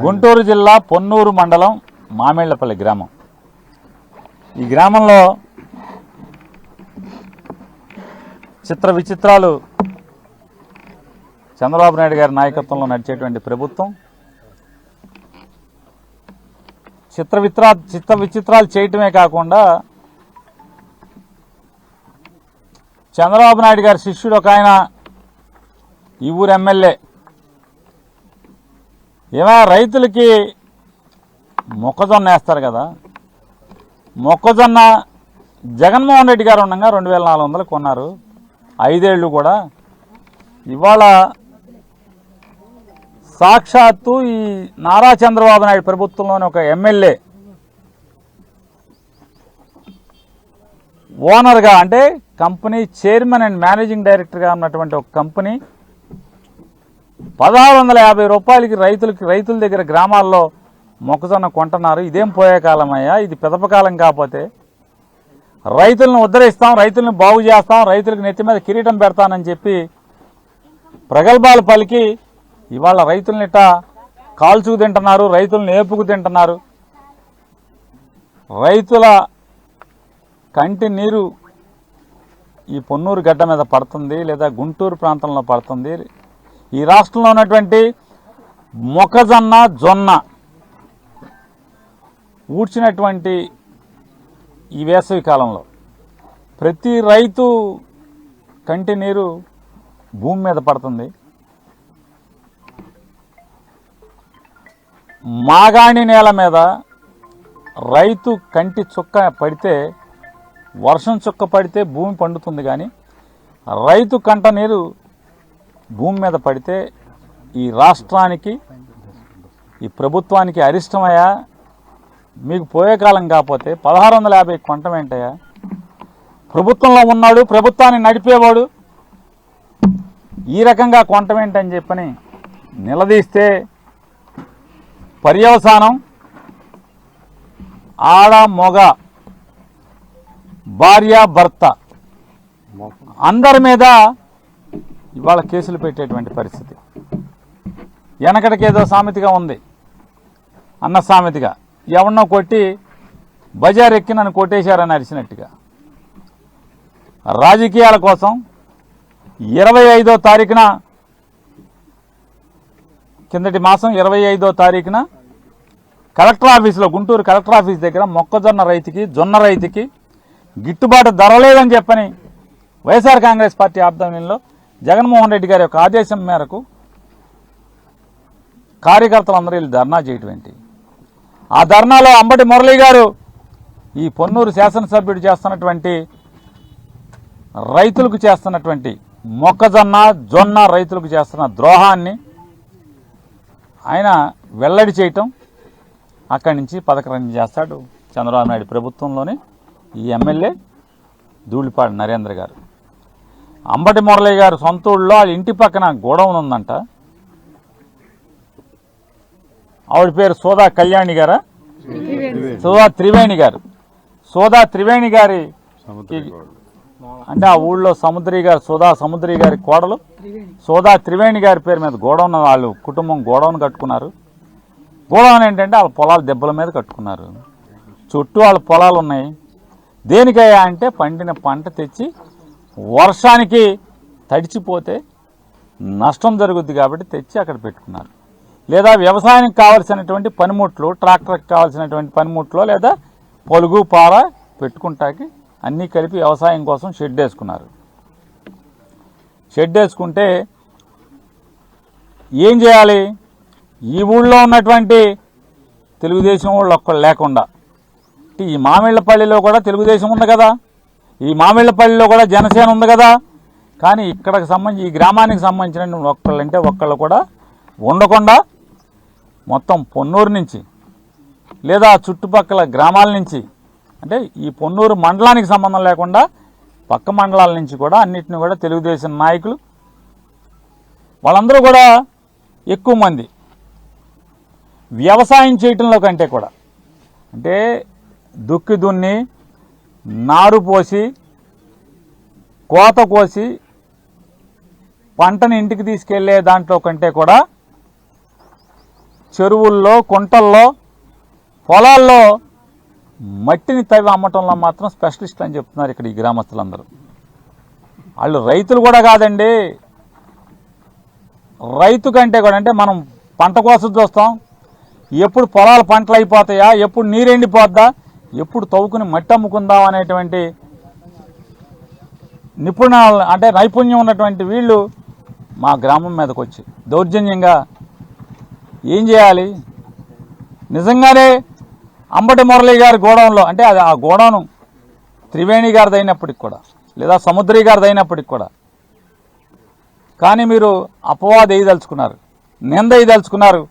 గుంటూరు జిల్లా పొన్నూరు మండలం మామిళ్లపల్లి గ్రామం. ఈ గ్రామంలో చిత్ర విచిత్రాలు చంద్రబాబు నాయుడు గారి నాయకత్వంలో నడిచేటువంటి ప్రభుత్వం చిత్ర విచిత్రాలు చేయటమే కాకుండా చంద్రబాబు నాయుడు గారి శిష్యుడు ఒక ఆయన ఈ ఊరు ఎమ్మెల్యే ఏమైనా రైతులకి మొక్కజొన్న వేస్తారు కదా, మొక్కజొన్న జగన్మోహన్ రెడ్డి గారు ఉండగా 2400 కొన్నారు, 5 ఏళ్ళు కూడా. ఇవాళ సాక్షాత్తు ఈ నారా చంద్రబాబు నాయుడు ప్రభుత్వంలోని ఒక ఎమ్మెల్యే ఓనర్గా, అంటే కంపెనీ చైర్మన్ అండ్ మేనేజింగ్ డైరెక్టర్గా ఉన్నటువంటి ఒక కంపెనీ 1650 రూపాయలకి రైతుల దగ్గర గ్రామాల్లో మొక్కజొన్న కొంటున్నారు. ఇదేం పోయే కాలమయ్యా, ఇది పిదపకాలం. కాకపోతే రైతులను ఉద్ధరిస్తాం, రైతులను బాగు చేస్తాం, రైతులకు నెత్తి మీద కిరీటం పెడతానని చెప్పి ప్రగల్భాలు పలికి ఇవాళ రైతులని ఇట్టా కాల్చుకు తింటున్నారు, రైతులను ఏపుకు తింటున్నారు. రైతుల కంటి నీరు ఈ పొన్నూరు గడ్డ మీద పడుతుంది, లేదా గుంటూరు ప్రాంతంలో పడుతుంది. ఈ రాష్ట్రంలో ఉన్నటువంటి మొక్కజొన్న జొన్న ఊడ్చినటువంటి ఈ వేసవి కాలంలో ప్రతి రైతు కంటి నీరు భూమి మీద పడుతుంది. మాగాణి నేల మీద రైతు కంటి చుక్క పడితే, వర్షం చుక్క పడితే భూమి పండుతుంది. కానీ రైతు కంట నీరు భూమి మీద పడితే ఈ రాష్ట్రానికి, ఈ ప్రభుత్వానికి అరిష్టమయ్యా. మీకు పోయే కాలం కాకపోతే 1650 కొంటం ఏంటయ్యా? ప్రభుత్వంలో ఉన్నాడు, ప్రభుత్వాన్ని నడిపేవాడు ఈ రకంగా కొంటం ఏంటని చెప్పని నిలదీస్తే పర్యవసానం ఆడ మొగ భార్య భర్త అందరి మీద ఇవాళ కేసులు పెట్టేటువంటి పరిస్థితి. వెనకటికేదో సామెతగా ఉంది, అన్న సామెతగా, ఎవరినో కొట్టి బజార్ ఎక్కి నన్ను కొట్టేశారని అరిచినట్టుగా. రాజకీయాల కోసం 25వ తారీఖున, కిందటి మాసం 25వ తారీఖున కలెక్టర్ ఆఫీసులో, గుంటూరు కలెక్టర్ ఆఫీస్ దగ్గర మొక్కజొన్న రైతుకి, జొన్న రైతుకి గిట్టుబాటు ధర లేదని చెప్పని వైఎస్ఆర్ కాంగ్రెస్ పార్టీ ఆధ్వర్యంలో జగన్మోహన్ రెడ్డి గారి యొక్క ఆదేశం మేరకు కార్యకర్తలందరూ వీళ్ళు ధర్నా చేయటం ఏంటి? ఆ ధర్నాలో అంబటి మురళీ గారు ఈ పొన్నూరు శాసనసభ్యుడు చేస్తున్నటువంటి రైతులకు చేస్తున్నటువంటి మొక్కజొన్న జొన్న రైతులకు చేస్తున్న ద్రోహాన్ని ఆయన వెల్లడి చేయటం, అక్కడి నుంచి పథకం చేస్తాడు చంద్రబాబు నాయుడు ప్రభుత్వంలోని ఈ ఎమ్మెల్యే ధూళిపాడు నరేంద్ర గారు. అంబటి మురళీ గారు సొంత ఊళ్ళో వాళ్ళ ఇంటి పక్కన గోడౌన్ ఉందంట. ఆవిడ పేరు సోదా కళ్యాణి గారా, సోదా త్రివేణి గారు. సోదా త్రివేణి గారి అంటే ఆ ఊళ్ళో సముద్రి గారు, సోదా సముద్రి గారి కోడలు సోదా త్రివేణి గారి పేరు మీద గోడౌన్, వాళ్ళు కుటుంబం గోడౌన్ కట్టుకున్నారు. గోడౌన్ ఏంటంటే వాళ్ళ పొలాలు దెబ్బల మీద కట్టుకున్నారు. చుట్టూ వాళ్ళ పొలాలు ఉన్నాయి. దేనికయ్యా అంటే పండిన పంట తెచ్చి వర్షానికి తడిచిపోతే నష్టం జరుగుద్ది కాబట్టి తెచ్చి అక్కడ పెట్టుకున్నారు. లేదా వ్యవసాయానికి కావాల్సినటువంటి పనిముట్లు, ట్రాక్టర్కి కావాల్సినటువంటి పనిముట్లు, లేదా పొలుగు పార పెట్టుకుంటాకి అన్నీ కలిపి వ్యవసాయం కోసం షెడ్ వేసుకున్నారు. షెడ్ వేసుకుంటే ఏం చేయాలి? ఈ ఊళ్ళో ఉన్నటువంటి తెలుగుదేశం వాళ్ళు ఒక్కళ్ళు లేకుండా, ఈ మామిళ్లపల్లిలో కూడా తెలుగుదేశం ఉంది కదా, ఈ మామిళ్లపల్లిలో కూడా జనసేన ఉంది కదా, కానీ ఇక్కడికి సంబంధించి ఈ గ్రామానికి సంబంధించిన ఒక్కళ్ళంటే ఒక్కళ్ళు కూడా ఉండకుండా మొత్తం పొన్నూరు నుంచి లేదా చుట్టుపక్కల గ్రామాల నుంచి, అంటే ఈ పొన్నూరు మండలానికి సంబంధం లేకుండా పక్క మండలాల నుంచి కూడా అన్నిటిని కూడా తెలుగుదేశం నాయకులు వాళ్ళందరూ కూడా ఎక్కువ మంది వ్యవసాయం చేయటంలో కంటే కూడా, అంటే దుక్కి దున్ని నారు పోసి కోత కోసి పంటని ఇంటికి తీసుకెళ్లే దాంట్లో కంటే కూడా చెరువుల్లో, కుంటల్లో, పొలాల్లో మట్టిని తవ్వి అమ్మటంలో మాత్రం స్పెషలిస్టులు అని చెప్తున్నారు ఇక్కడ ఈ గ్రామస్తులందరూ. వాళ్ళు రైతులు కూడా కాదండి. రైతు కంటే కూడా, అంటే మనం పంట కోసం చూస్తాం, ఎప్పుడు పొలాలు పంటలు అయిపోతాయా, ఎప్పుడు నీరెండిపోద్దా, ఎప్పుడు తవ్వుకుని మట్టి అమ్ముకుందాం అనేటువంటి అంటే నైపుణ్యం ఉన్నటువంటి వీళ్ళు మా గ్రామం మీదకి వచ్చి దౌర్జన్యంగా ఏం చేయాలి? నిజంగానే అంబటి మురళి గారి గోడౌన్లో, అంటే అది ఆ గోడౌను త్రివేణి గారిది అయినప్పటికి కూడా, లేదా సముద్రి గారిది అయినప్పటికి కూడా, కానీ మీరు అపవాదం వేయదలుచుకున్నారు, నింద వేయదలుచుకున్నారు,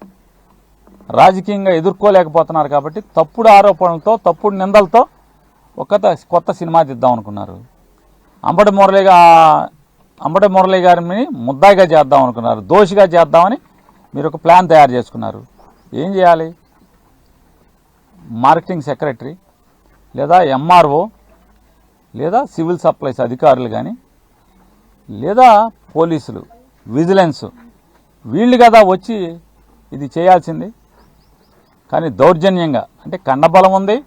రాజకీయంగా ఎదుర్కోలేకపోతున్నారు. కాబట్టి తప్పుడు ఆరోపణలతో, తప్పుడు నిందలతో కొత్త సినిమా తీద్దాం అనుకున్నారు. అంబటి మురళి గారిని ముద్దాయిగా చేద్దాం అనుకున్నారు, దోషిగా చేద్దామని మీరు ఒక ప్లాన్ తయారు చేసుకున్నారు. ఏం చేయాలి? మార్కెటింగ్ సెక్రటరీ, లేదా ఎంఆర్ఓ, లేదా సివిల్ సప్లైస్ అధికారులు కానీ, లేదా పోలీసులు, విజిలెన్స్, వీళ్ళు కదా వచ్చి ఇది చేయాల్సింది. కానీ దౌర్జన్యంగా, అంటే కండబలం ఉంది,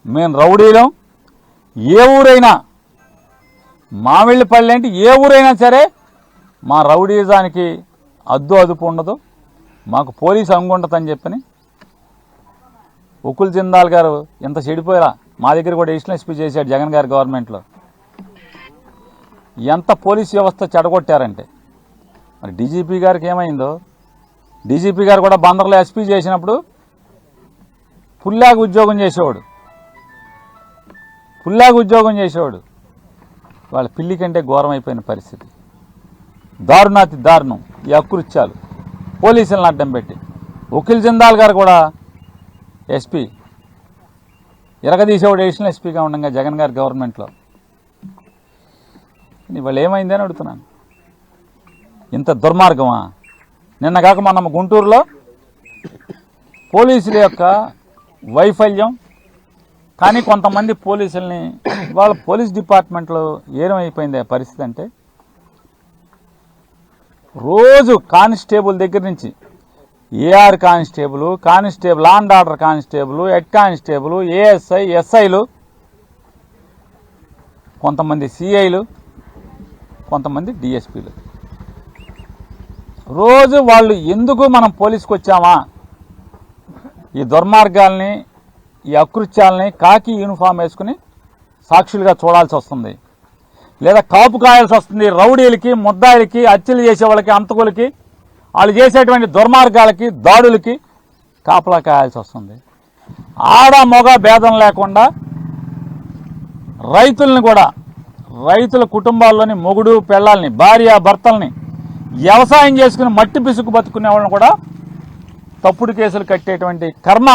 మేము రౌడీలం, ఏ ఊరైనా, మామిళ్ళపల్లి అంటే ఏ ఊరైనా సరే మా రౌడీజానికి అదుపు ఉండదు, మాకు పోలీసు అంగుండదని చెప్పని ఉకుల్ జిందాల్ గారు ఎంత చెడిపోయారా, మా దగ్గర కూడా ఎడిషనల్ ఎస్పీ చేశాడు జగన్ గారి గవర్నమెంట్లో. ఎంత పోలీస్ వ్యవస్థ చెడగొట్టారంటే, మరి డీజీపీ గారికి ఏమైందో, డీజీపీ గారు కూడా బందర్లో ఎస్పీ చేసినప్పుడు పుల్లాగా ఉద్యోగం చేసేవాడు, వాళ్ళ పిల్లి కంటే ఘోరమైపోయిన పరిస్థితి. దారుణాతి దారుణం ఈ అకృత్యాలు, పోలీసులను అడ్డం పెట్టి. ఉకిల్ జిందాల్ గారు కూడా ఎస్పీ ఇరగదీసేవాడు ఎడిషనల్ ఎస్పీగా ఉండగా జగన్ గారి గవర్నమెంట్లో. వాళ్ళు ఏమైందని అడుగుతున్నాను. ఇంత దుర్మార్గమా? నిన్న కాక మొన్న గుంటూరులో పోలీసుల యొక్క వైఫల్యం, కానీ కొంతమంది పోలీసుల్ని, వాళ్ళ పోలీస్ డిపార్ట్మెంట్లో ఏమైపోయింది పరిస్థితి అంటే, రోజు కానిస్టేబుల్ దగ్గర నుంచి AR constable, law and order constable, head constable, ASI, ఎస్ఐలు, కొంతమంది సిఐలు, కొంతమంది డిఎస్పీలు, రోజు వాళ్ళు ఎందుకు మనం పోలీసుకు వచ్చామా, ఈ దుర్మార్గాల్ని, ఈ అకృత్యాలని కాకి యూనిఫామ్ వేసుకుని సాక్షులుగా చూడాల్సి వస్తుంది, లేదా కాపు కాయాల్సి వస్తుంది. రౌడీలకి, ముద్దాయిలకి, హత్యలు చేసే వాళ్ళకి, అంతకులకి, వాళ్ళు చేసేటువంటి దుర్మార్గాలకి, దాడులకి కాపలా కాయాల్సి వస్తుంది. ఆడ మొగ భేదం లేకుండా రైతుల్ని కూడా, రైతుల కుటుంబాల్లోని మొగుడు పెళ్ళాలని, భార్య భర్తల్ని, వ్యవసాయం చేసుకుని మట్టి పిసుకు బతుకునే వాళ్ళని కూడా తప్పుడు కేసులు కట్టేటువంటి కర్మ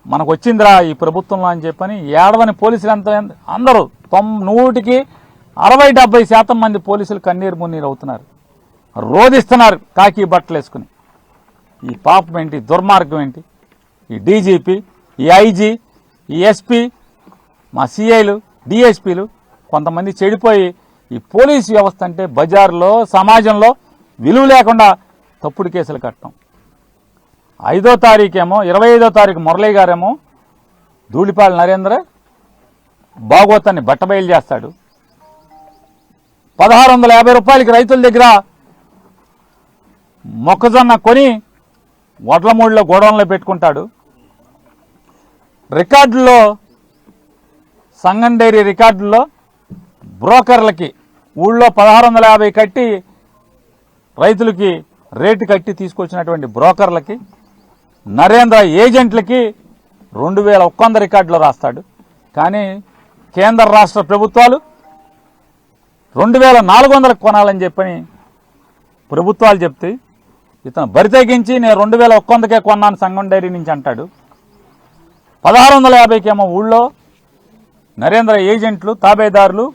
మనకు వచ్చిందిరా ఈ ప్రభుత్వంలో అని చెప్పని ఏడవని పోలీసులు అందరూ 100కి 60-70% మంది పోలీసులు కన్నీరు మున్నీరు అవుతున్నారు, రోధిస్తున్నారు కాకి బట్టలు వేసుకుని. ఈ పాపం ఏంటి, దుర్మార్గం ఏంటి? ఈ డీజీపీ, ఈ ఐజీ, ఈ ఎస్పీ, మా సిఐలు, డిఎస్పీలు కొంతమంది చెడిపోయి ఈ పోలీసు వ్యవస్థ అంటే బజార్లో, సమాజంలో విలువ లేకుండా తప్పుడు కేసులు కట్టడం. 5వ తారీఖేమో, 25వ తారీఖు మురళీ గారేమో ధూళిపాళ నరేంద్ర భాగవతాన్ని బట్టబయలు చేస్తాడు. 1650 రూపాయలకి రైతుల దగ్గర మొక్కజొన్న కొని వడ్లమూడిలో గోడౌన్లో పెట్టుకుంటాడు. రికార్డుల్లో, సంగం డైరీ రికార్డుల్లో బ్రోకర్లకి ఊళ్ళో 1650 కట్టి రైతులకి రేటు కట్టి తీసుకొచ్చినటువంటి బ్రోకర్లకి, నరేంద్ర ఏజెంట్లకి 2100 రికార్డులో రాస్తాడు. కానీ కేంద్ర రాష్ట్ర ప్రభుత్వాలు 2400 కొనాలని చెప్పని ప్రభుత్వాలు చెప్తే ఇతను బరి తెగించి నేను 2100కే కొన్నాను సంగం డైరీ నుంచి అంటాడు. 1650కేమో ఊళ్ళో నరేంద్ర ఏజెంట్లు, తాబేదారులు,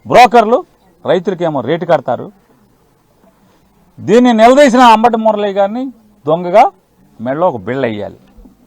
బ్రోకర్లు రైతులకేమో రేటు కడతారు. దీన్ని నిలదీసిన అంబటి మురళి గారిని దొంగగా మెడలో ఒక బిళ్ళ వేయాలి.